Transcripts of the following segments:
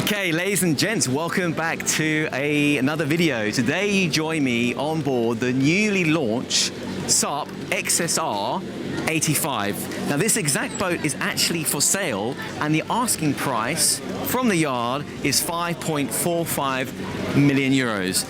Okay, ladies and gents, welcome back to another video. Today you join me on board the newly launched Sarp XSR-85. Now this exact boat is actually for sale and the asking price from the yard is 5.45 million euros.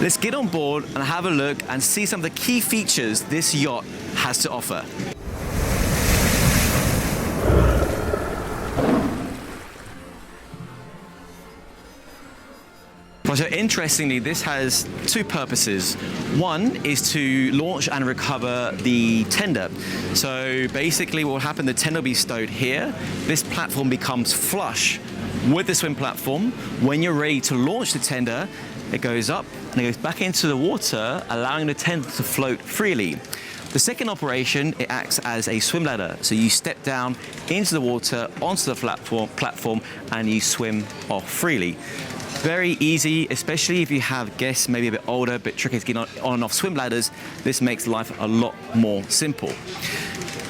Let's get on board and have a look and see some of the key features this yacht has to offer. So interestingly, this has two purposes. One is to launch and recover the tender. So basically what will happen, the tender will be stowed here. This platform becomes flush with the swim platform. When you're ready to launch the tender, it goes up and it goes back into the water, allowing the tender to float freely. The second operation, it acts as a swim ladder. So you step down into the water, onto the platform, and you swim off freely. Very easy, especially if you have guests maybe a bit older, a bit tricky to get on and off swim ladders. This makes life a lot more simple.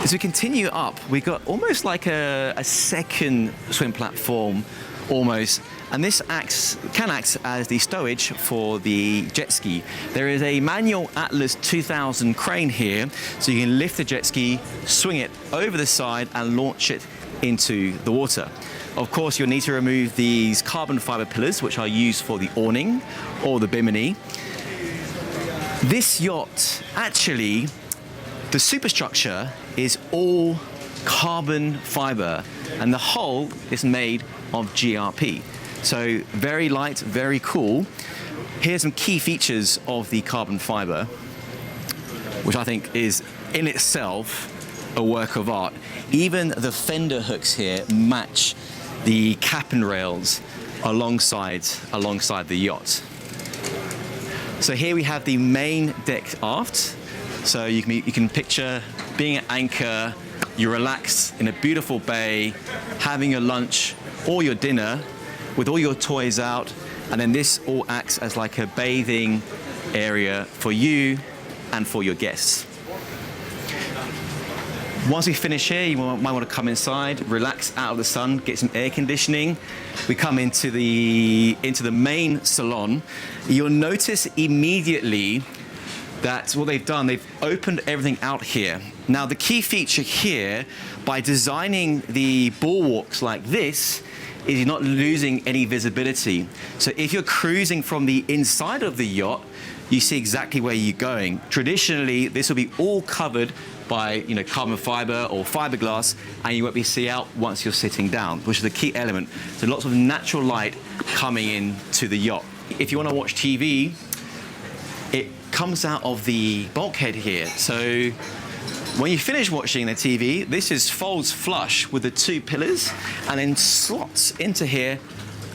As we continue up, we've got almost like a second swim platform, almost. And this can act as the stowage for the jet ski. There is a manual Atlas 2000 crane here, so you can lift the jet ski, swing it over the side and launch it into the water. Of course, you'll need to remove these carbon fiber pillars, which are used for the awning or the bimini. This yacht, actually, the superstructure is all carbon fiber, and the hull is made of GRP. So very light, very cool. Here's some key features of the carbon fiber, which I think is in itself a work of art. Even the fender hooks here match the cap and rails alongside the yacht. So here we have the main deck aft. So you can picture being at anchor, you're relaxed in a beautiful bay, having your lunch or your dinner with all your toys out, and then this all acts as like a bathing area for you and for your guests. Once we finish here, you might want to come inside, relax out of the sun, get some air conditioning. We come into the main salon. You'll notice immediately that what they've done, they've opened everything out here. Now the key feature here, by designing the bulwarks like this, is you're not losing any visibility. So if you're cruising from the inside of the yacht, you see exactly where you're going. Traditionally, this will be all covered by carbon fiber or fiberglass, and you won't be see out once you're sitting down, which is a key element. So lots of natural light coming in to the yacht. If you want to watch TV, it comes out of the bulkhead here. So when you finish watching the TV, this folds flush with the two pillars and then slots into here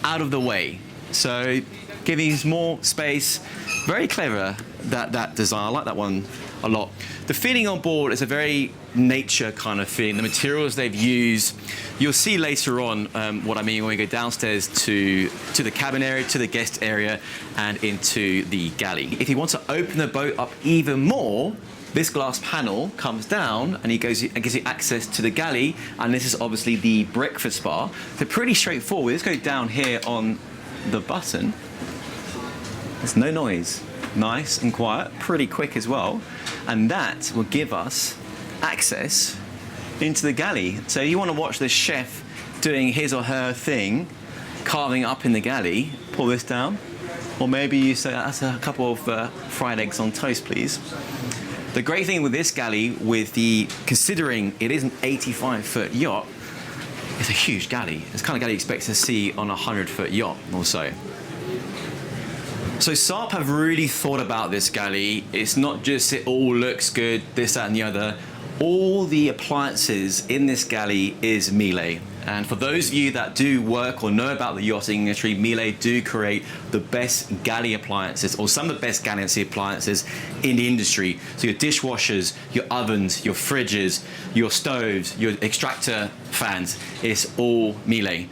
out of the way. So giving you more space. Very clever, that design. I like that one a lot. The feeling on board is a very nature kind of feeling. The materials they've used, you'll see later on what I mean when we go downstairs to the cabin area, to the guest area, and into the galley. If you want to open the boat up even more, this glass panel comes down and it gives you access to the galley, and this is obviously the breakfast bar. So pretty straightforward. Let's go down here on the button. There's no noise. Nice and quiet, pretty quick as well. And that will give us access into the galley. So you want to watch the chef doing his or her thing, carving up in the galley, pull this down. Or maybe you say, that's a couple of fried eggs on toast, please. The great thing with this galley, considering it is an 85-foot yacht, it's a huge galley. It's the kind of galley you expect to see on a 100-foot yacht or so. So Sarp have really thought about this galley. It's not just it all looks good, this, that, and the other. All the appliances in this galley is Miele. And for those of you that do work or know about the yachting industry, Miele do create the best galley appliances, or some of the best galley appliances in the industry. So your dishwashers, your ovens, your fridges, your stoves, your extractor fans, it's all Miele.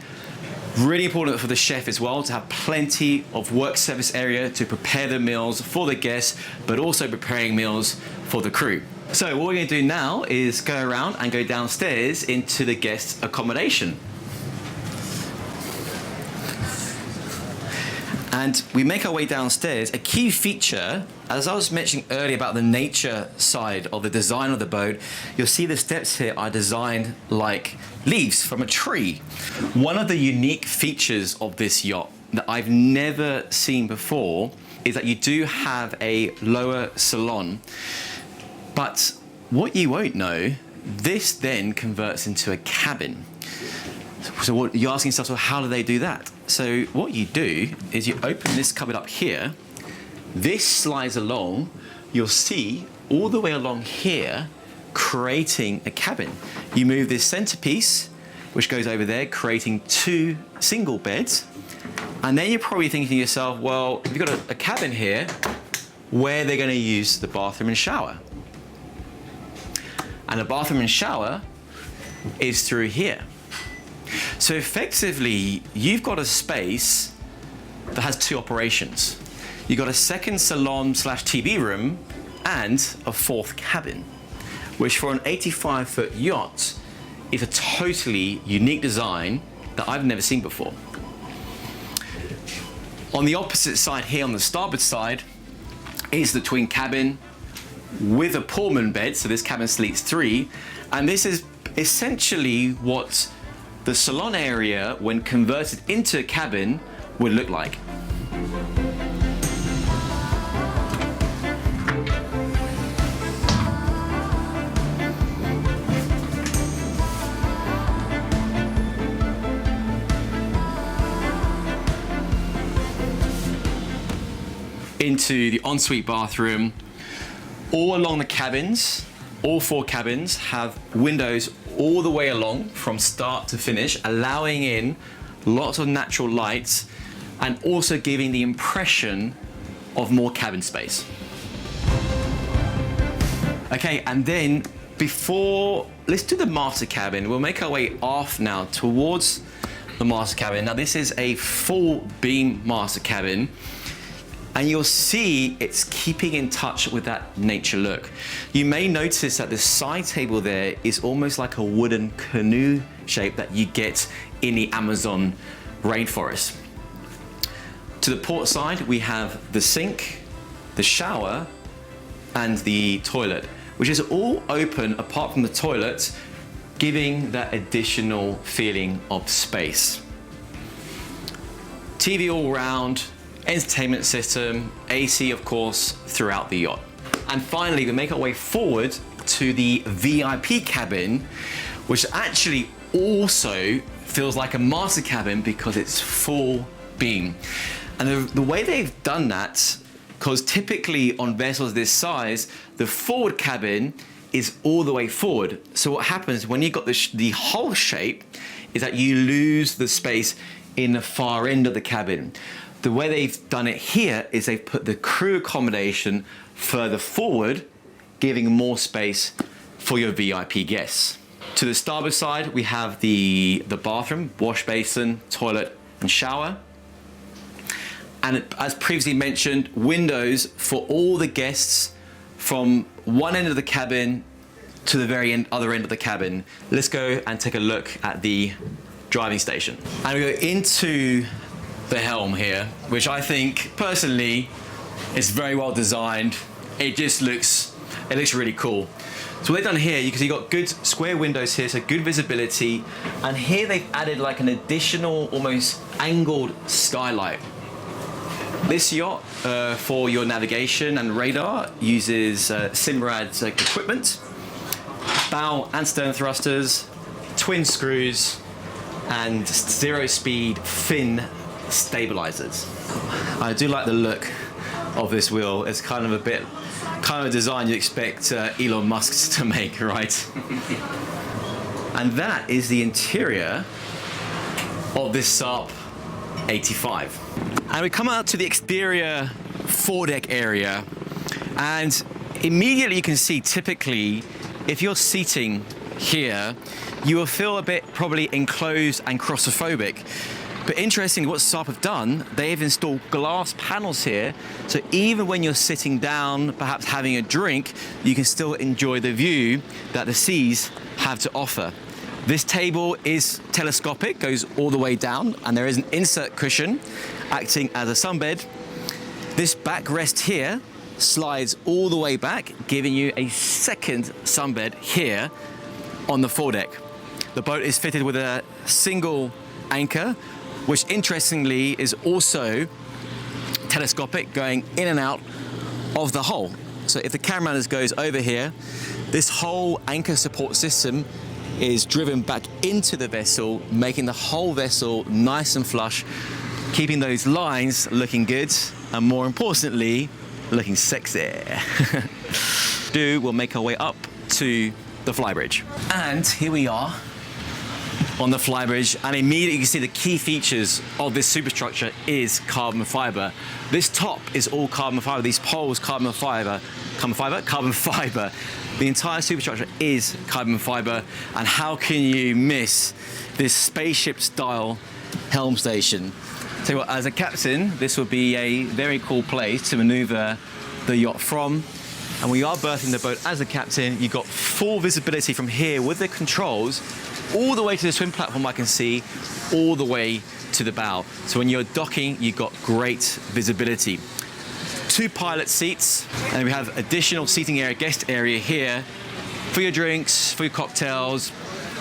Really important for the chef as well to have plenty of work service area to prepare the meals for the guests, but also preparing meals for the crew. So what we're going to do now is go around and go downstairs into the guest accommodation. And we make our way downstairs. A key feature, as I was mentioning earlier about the nature side of the design of the boat, you'll see the steps here are designed like leaves from a tree. One of the unique features of this yacht that I've never seen before is that you do have a lower salon. But what you won't know, this then converts into a cabin. So what, you're asking yourself, so how do they do that? So what you do is you open this cupboard up here, this slides along, you'll see all the way along here, creating a cabin. You move this centerpiece, which goes over there, creating 2 single beds. And then you're probably thinking to yourself, well, if you've got a cabin here, where are they gonna use the bathroom and shower? And the bathroom and shower is through here. So effectively, you've got a space that has 2 operations. You've got a second salon / TV room and a 4th cabin, which for an 85-foot yacht is a totally unique design that I've never seen before. On the opposite side here, on the starboard side, is the twin cabin with a Pullman bed, so this cabin sleeps 3, and this is essentially what the salon area, when converted into a cabin, would look like. Into the ensuite bathroom. All along the cabins, all 4 cabins have windows all the way along from start to finish, allowing in lots of natural lights and also giving the impression of more cabin space. Okay, and then let's do the master cabin. We'll make our way off now towards the master cabin. Now this is a full beam master cabin. And you'll see it's keeping in touch with that nature look. You may notice that the side table there is almost like a wooden canoe shape that you get in the Amazon rainforest. To the port side, we have the sink, the shower, and the toilet, which is all open apart from the toilet, giving that additional feeling of space. TV all round, entertainment system, AC of course, throughout the yacht. And finally, we make our way forward to the VIP cabin, which actually also feels like a master cabin because it's full beam. And the way they've done that, because typically on vessels this size, the forward cabin is all the way forward. So what happens when you've got the hull shape is that you lose the space in the far end of the cabin. The way they've done it here is they've put the crew accommodation further forward, giving more space for your VIP guests. To the starboard side, we have the bathroom, wash basin, toilet, and shower. And as previously mentioned, windows for all the guests from one end of the cabin to the very other end of the cabin. Let's go and take a look at the driving station. And we go into the helm here, which I think personally is very well designed. It looks really cool. So what they've done here, you can see you've got good square windows here, so good visibility. And here they've added like an additional almost angled skylight. This yacht, for your navigation and radar, uses Simrad's equipment, bow and stern thrusters, twin screws, and 0-speed fin stabilizers. I do like the look of this wheel. It's kind of a design you expect Elon Musk to make, right? And that is the interior of this Sarp 85. And we come out to the exterior foredeck area, and immediately you can see typically if you're seating here, you will feel a bit probably enclosed and claustrophobic. But interestingly, what Sarp have done, they've installed glass panels here, so even when you're sitting down, perhaps having a drink, you can still enjoy the view that the seas have to offer. This table is telescopic, goes all the way down, and there is an insert cushion acting as a sunbed. This backrest here slides all the way back, giving you a second sunbed here on the foredeck. The boat is fitted with a single anchor, which interestingly is also telescopic, going in and out of the hull. So if the camera goes over here, this whole anchor support system is driven back into the vessel, making the whole vessel nice and flush, keeping those lines looking good, and more importantly, looking sexy. We'll make our way up to the Flybridge. And here we are on the Flybridge, and immediately you can see the key features of this superstructure is carbon fiber. This top is all carbon fiber, these poles carbon fiber. The entire superstructure is carbon fiber, and how can you miss this spaceship style helm station? So as a captain, this would be a very cool place to maneuver the yacht from. And when you are berthing the boat as a captain, you've got full visibility from here with the controls all the way to the swim platform. I can see all the way to the bow. So when you're docking, you've got great visibility. 2 pilot seats, and we have additional seating area, guest area here for your drinks, for your cocktails,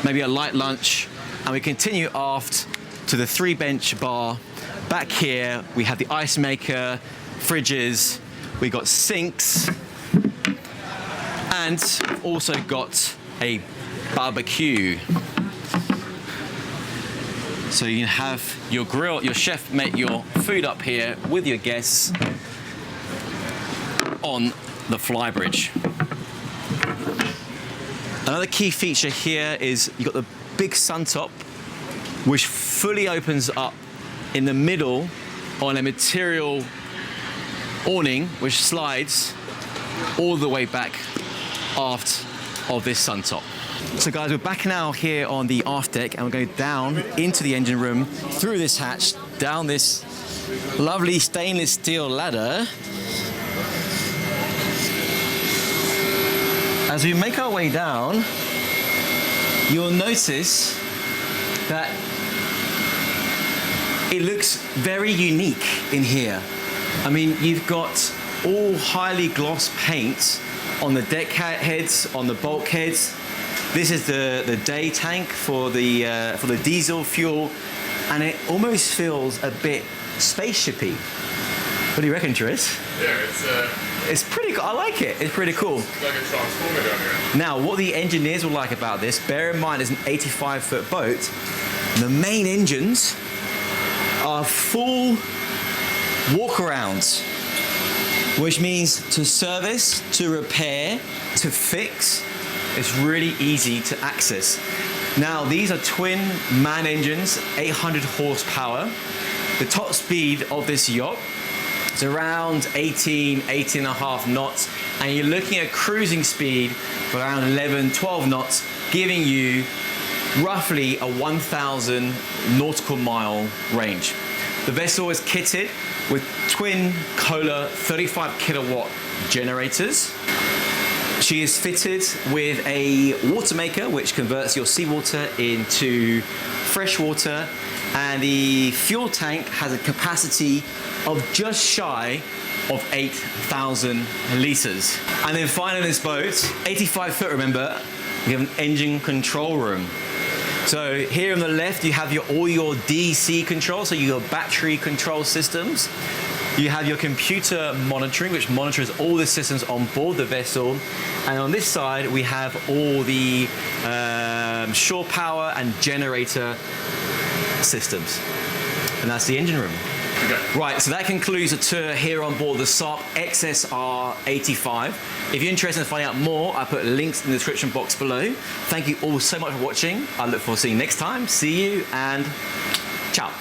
maybe a light lunch. And we continue aft to the 3-bench bar. Back here, we have the ice maker, fridges, we got sinks, and also got a barbecue. So you can have your grill, your chef make your food up here with your guests on the Flybridge. Another key feature here is you've got the big sun top, which fully opens up in the middle on a material awning, which slides all the way back aft of this sun top. So guys, we're back now here on the aft deck, and we're going down into the engine room, through this hatch, down this lovely stainless steel ladder. As we make our way down, you'll notice that it looks very unique in here. I mean, you've got all highly gloss paint on the deck heads, on the bulkheads. This is the day tank for the diesel fuel, and it almost feels a bit spaceshipy. What do you reckon, Tris? Yeah, it's pretty cool. I like it. It's pretty cool. It's like a transformer down here. Now, what the engineers will like about this, bear in mind it's an 85-foot boat. The main engines are full walkarounds, which means to service, to repair, to fix, it's really easy to access. Now, these are twin man engines, 800 horsepower. The top speed of this yacht is around 18 and a half knots, and you're looking at cruising speed for around 11, 12 knots, giving you roughly a 1,000 nautical mile range. The vessel is kitted with twin Kohler 35 kilowatt generators. She is fitted with a water maker, which converts your seawater into fresh water, and the fuel tank has a capacity of just shy of 8,000 litres. And then finally, this boat, 85 foot, remember, we have an engine control room. So here on the left, you have all your DC control, so your battery control systems. You have your computer monitoring, which monitors all the systems on board the vessel. And on this side, we have all the shore power and generator systems. And that's the engine room. Okay. Right, so that concludes the tour here on board the Sarp XSR-85. If you're interested in finding out more, I put links in the description box below. Thank you all so much for watching. I look forward to seeing you next time. See you, and ciao.